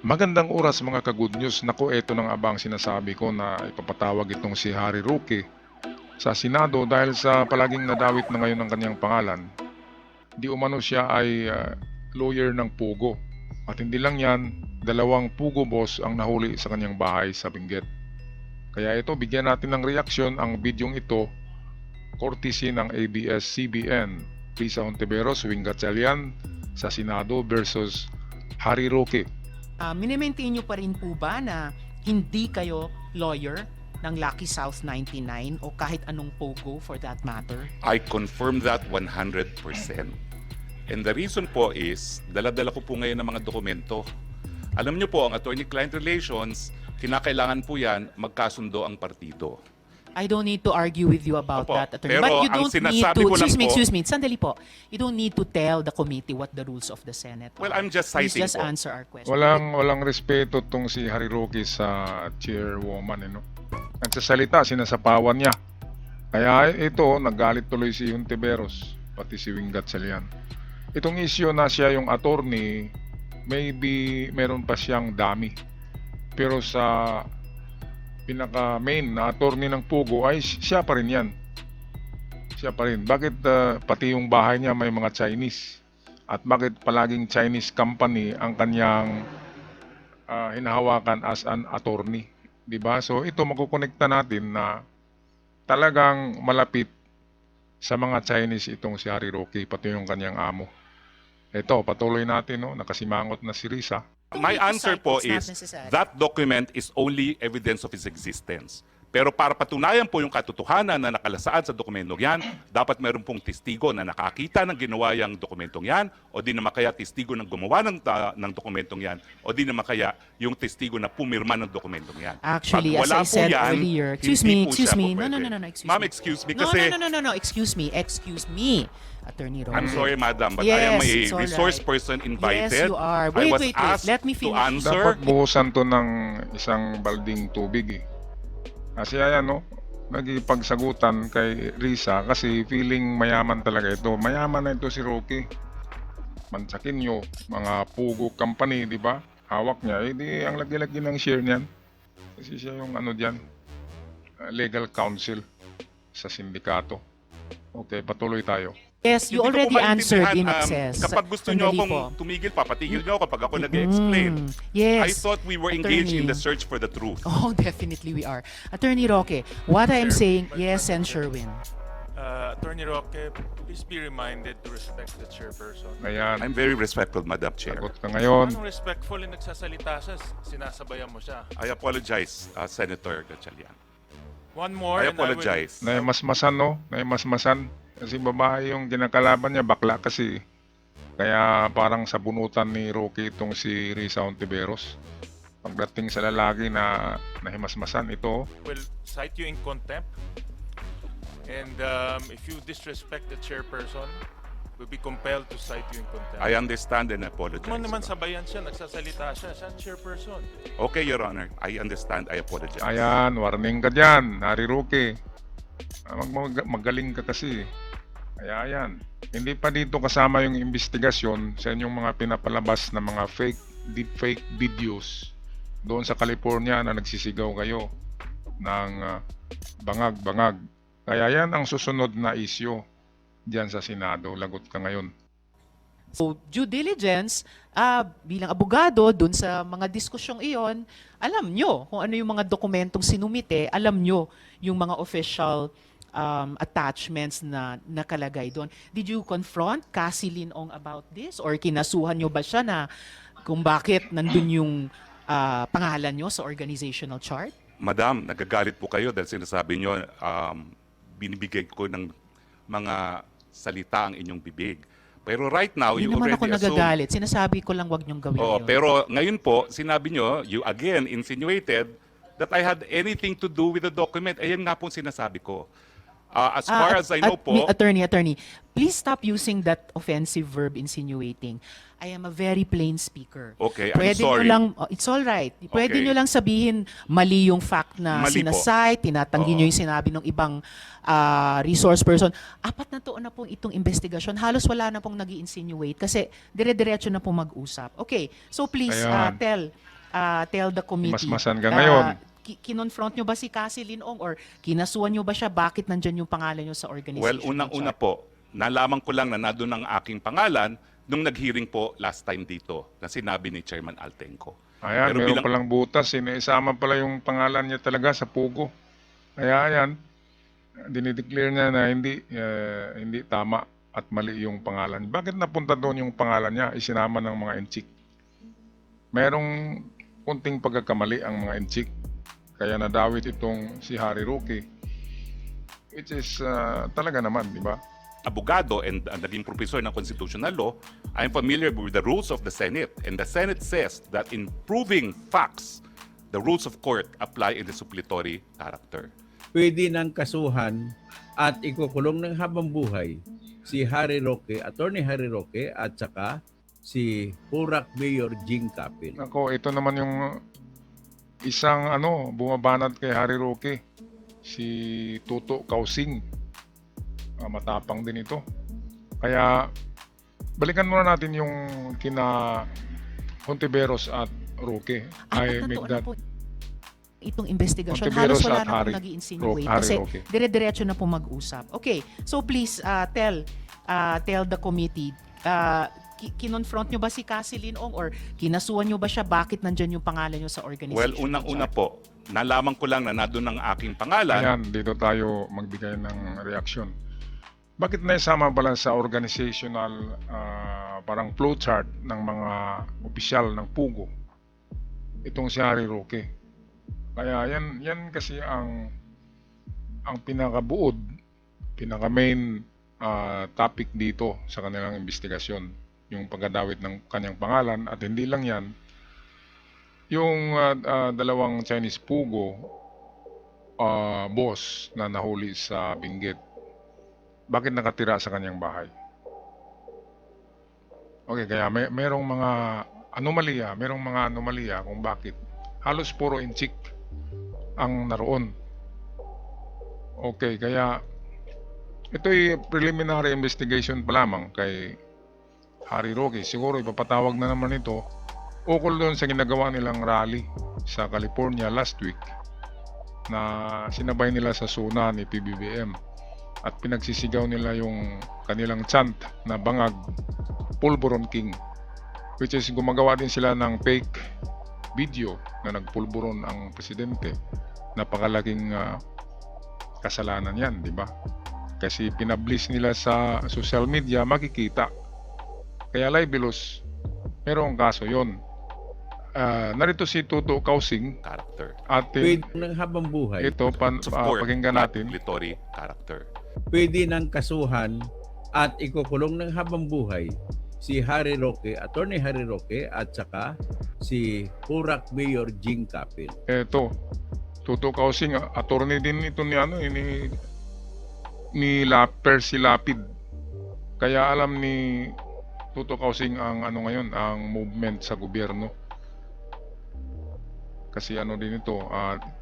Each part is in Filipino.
Magandang oras mga ka-good news. Naku, eto nang abang sinasabi ko na ipapatawag itong si Harry Roque sa Senado dahil sa palaging nadawit na ngayon ang kanyang pangalan. Di umano siya ay lawyer ng Pugo. At hindi lang yan, dalawang Pugo boss ang nahuli sa kanyang bahay sa Benguet. Kaya ito, bigyan natin ng reaksyon ang bidyong ito, courtesy ng ABS-CBN. Risa Hontiveros, Wing Gatchalian sa Senado versus Harry Roque. Minimaintain nyo pa rin po ba na hindi kayo lawyer ng Lucky South 99 o kahit anong POGO for that matter? I confirm that 100%. And the reason po is, dala-dala ko po ngayon ng mga dokumento. Alam niyo po, ang attorney-client relations, kinakailangan po yan magkasundo ang partido. I don't need to argue with you about Opo, that, attorney. pero But you ang don't need sinasabi to, ko lang po- excuse me, sandali po. You don't need to tell the committee what the rules of the Senate Well, are. I'm just Please citing just po. answer our question. Walang respeto tong si Harry Roque sa chairwoman, no? Nagsasalita, sinasapawan niya. Kaya ito, naggalit tuloy si Hontiveros, pati si Wing Gatchalian. Itong issue na siya yung attorney, maybe meron pa siyang dami. Pero sa pinaka main na attorney ng Pugo ay siya pa rin yan. Siya pa rin. Bakit pati yung bahay niya may mga Chinese? At bakit palaging Chinese company ang kanyang hinahawakan as an attorney? Diba? So ito makukonekta natin na talagang malapit sa mga Chinese itong si Harry Roque, pati yung kanyang amo. Ito, patuloy natin, no? Nakasimangot na si Risa. My answer po It's not is, necessary. that document is only evidence of its existence. Pero para patunayan po yung katotohanan na nakalasaan sa dokumentong yan, dapat meron pong testigo na nakakita ng ginawa yung dokumentong yan, o di naman kaya testigo ng gumawa ng dokumentong yan, o di naman kaya yung testigo na pumirma ng dokumentong yan. Actually, Pag as wala I po said yan, earlier, excuse hindi me, po excuse siya me. po No, no, pwede. no, no, excuse Ma'am, me. excuse me No, kasi no, excuse me, Attorney Roque. I'm sorry, madam, but I am Yes, a it's all resource right. person invited. Yes, you are. I was Wait. asked Let me to finish. answer. Dapat buhusan to ng isang balding tubig eh. Kasi ayan, no? Nagipagsagutan kay Risa kasi feeling mayaman talaga ito. Mayaman na ito si Roque. Mansakin nyo, mga Pugo company, di ba? Hawak niya. Eh di ang lagi-lagi ng share niyan. Kasi siya yung ano diyan, legal counsel sa sindikato. Okay, patuloy tayo. Yes, you Hindi ko already po answered in maintindihan, excess. kapag gusto nyo Sandali akong po. tumigil, papatigil nyo ako kapag ako nag-explain. Yes. I thought we were engaged in the Attorney. search for the truth. Oh, definitely we are. Attorney Roque, what I'm saying, yes, and Sherwin. Attorney Roque, please be reminded to respect the chairperson. Ayan, I'm very respectful, Madam Chair. sagot ka ngayon. Anong respectful yung nagsasalita siya, sinasabayan mo siya. I apologize, Senator Gatchalian. One more I and I will- apologize. Naimasmasan, no? Naimasmasan. Kasi babae yung kinakalaban niya, bakla kasi. Kaya parang sa bunutan ni Roque itong si Risa Hontiveros. Pagdating sa lalaki na nahimasmasan, ito, will cite you in contempt. And if you disrespect the chairperson, we'll be compelled to cite you in contempt. I understand and Huwag mo apologize. naman sabayan siya, nagsasalita siya, siya ang chairperson. Okay, Your Honor. I understand. I apologize. ayan, warning ka dyan, Harry Roque. Magaling ka kasi. Kaya ayan, hindi pa dito kasama yung investigasyon sa inyong mga pinapalabas na mga deepfake videos doon sa California na nagsisigaw kayo ng bangag-bangag. Kaya yan ang susunod na issue diyan sa Senado. Lagot ka ngayon. So, due diligence, bilang abogado, dun sa mga diskusyong iyon, alam nyo kung ano yung mga dokumentong sinumite, alam nyo yung mga official attachments na nakalagay doon. Did you confront Cassie Linong about this? Or kinasuhan nyo ba siya na kung bakit nandun yung pangalan nyo sa organizational chart? Madam, nagagalit po kayo dahil sinasabi nyo, binibigay ko ng mga salita ang inyong bibig. Pero right now, Hindi you naman already ako assume... nagagalit. Sinasabi ko lang wag nyong gawin Oo, yun. pero ngayon po, sinabi nyo, you again insinuated that I had anything to do with the document. Ayan nga po sinasabi ko. As far as I know po, Attorney, please stop using that offensive verb insinuating. I am a very plain speaker. Okay, I'm Pwede sorry. nyo lang, it's all right. Pwede Okay. nyo lang sabihin mali yung fact na Mali po. sinasite, tinatanggi nyo yung sinabi ng ibang resource person. 4 na taon na pong itong investigasyon. Halos wala na pong nag-insinuate kasi dire-diretso na pong mag-usap. Okay, so please Ayan. tell the committee. Masmasan ka ngayon. Kinonfront nyo ba si Cassie Linong or kinasuan nyo ba siya? Bakit nandyan yung pangalan nyo sa organization? well, unang-una po, nalaman ko lang na nandun ang aking pangalan nung nag-hearing po last time dito na sinabi ni Chairman Altenco. Ayan, Pero meron bilang- palang butas. Isama pala yung pangalan niya talaga sa Pugo. Kaya ayan, dinideclare niya na hindi tama at mali yung pangalan. Bakit napunta doon yung pangalan niya? Isinama ng mga enchik. Merong kunting pagkakamali ang mga enchik. Kaya nadawit itong si Harry Roque. Which is talaga naman, di ba? Abogado and naging professor ng constitutional law, I'm familiar with the rules of the Senate. And the Senate says that in proving facts, the rules of court apply in the suppletory character. Pwede ng kasuhan at ikukulong ng habang buhay si Harry Roque, Attorney Harry Roque at saka si Hurak Mayor Jing Capil. Ako, ito naman yung isang bumabanat kay Harry Roque, si Tuto Kausing. Matapang din ito. Kaya balikan muna natin yung kina Hontiveros at Roque. I 4 na make taon na that po itong investigasyon. Hontiveros Halos wala at na Harry pong nag-insinuate Harry kasi Roque. dire-diretso na po mag-usap. Okay, so please tell the committee, kinonfront nyo ba si Cassie Linong or kinasuan nyo ba siya? Bakit nandyan yung pangalan nyo sa organization? Well, unang-una po, nalaman ko lang na nandun ang aking pangalan. Ayan, dito tayo magbigay ng reaksyon. Bakit naisama pala sa organizational parang flowchart ng mga opisyal ng Pugo itong si Harry Roque? Kaya yan kasi ang pinakabuod, pinaka-main topic dito sa kanilang investigasyon, yung pagdadawit ng kanyang pangalan. At hindi lang yan, yung dalawang Chinese Pugo boss na nahuli sa Benguet, bakit nakatira sa kanyang bahay? Okay, kaya merong mga anomalya kung bakit halos puro inchik ang naroon. Okay, kaya ito'y preliminary investigation pa lamang kay Harry Roque. Siguro ipapatawag na naman ito ukol doon sa ginagawa nilang rally sa California last week na sinabay nila sa SUNA ni PBBM at pinagsisigaw nila yung kanilang chant na bangag Pulburon King, which is gumagawa din sila ng fake video na nagpulburon ang presidente. Napakalaking kasalanan yan, di ba? Kasi pinablis nila sa social media, makikita. Kaya libelous, merong kaso yon. Narito si Tuto Kausing Character. at Pwede ng habang buhay. ito Of court, pakinggan natin. suppletory character. Pwede ng kasuhan at ikukulong ng habang buhay si Harry Roque, Attorney Harry Roque at saka si Hurak Mayor Jing Capil. Eto, Tuto Kausing, attorney din ito ni Percy Lapid. Kaya alam ni Tuto Kausing ang ngayon, ang movement sa gobyerno. Kasi din ito,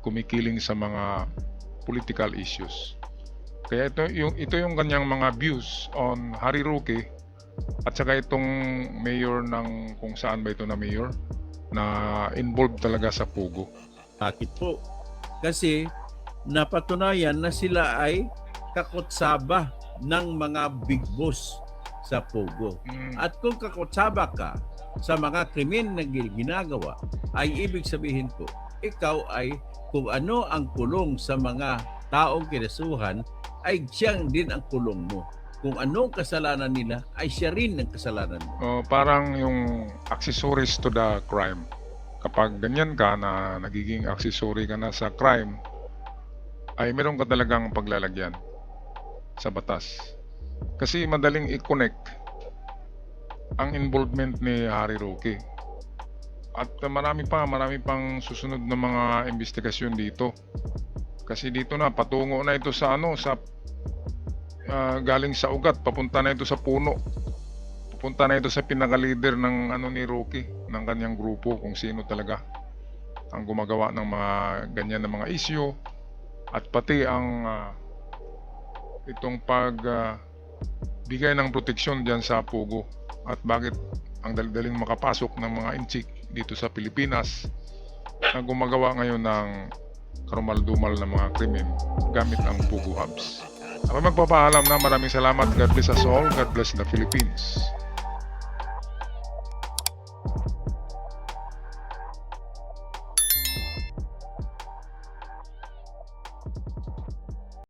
kumikiling sa mga political issues. Kaya ito yung kanyang mga views on Harry Roque at saka itong mayor ng kung saan ba ito na mayor na involved talaga sa Pugo. Bakit po? Kasi napatunayan na sila ay kakotsaba ng mga big boss sa Pogo. At kung kakotsaba ka sa mga krimen na ginagawa, ay ibig sabihin po, ikaw ay kung ano ang kulong sa mga taong kinasuhan, ay siyang din ang kulong mo. Kung anong kasalanan nila, ay siya rin ang kasalanan mo. Parang yung accessories to the crime. Kapag ganyan ka na nagiging accessory ka na sa crime, ay meron ka talagang paglalagyan sa batas. Kasi madaling i-connect ang involvement ni Harry Roque. At marami pang susunod na mga investigasyon dito. Kasi dito na patungo na ito sa sa galing sa ugat, papunta na ito sa puno. Papunta na ito sa pinaka-leader ng ni Rocky, ng kanyang grupo, kung sino talaga ang gumagawa ng mga ganyan na mga issue, at pati ang itong bigay ng proteksyon diyan sa Pogo, at bakit ang dalidaling makapasok ng mga inchik dito sa Pilipinas na gumagawa ngayon ng karumal-dumal na mga krimen gamit ang Pogo Hubs. Ako magpapaalam na, maraming salamat. God bless us all. God bless the Philippines.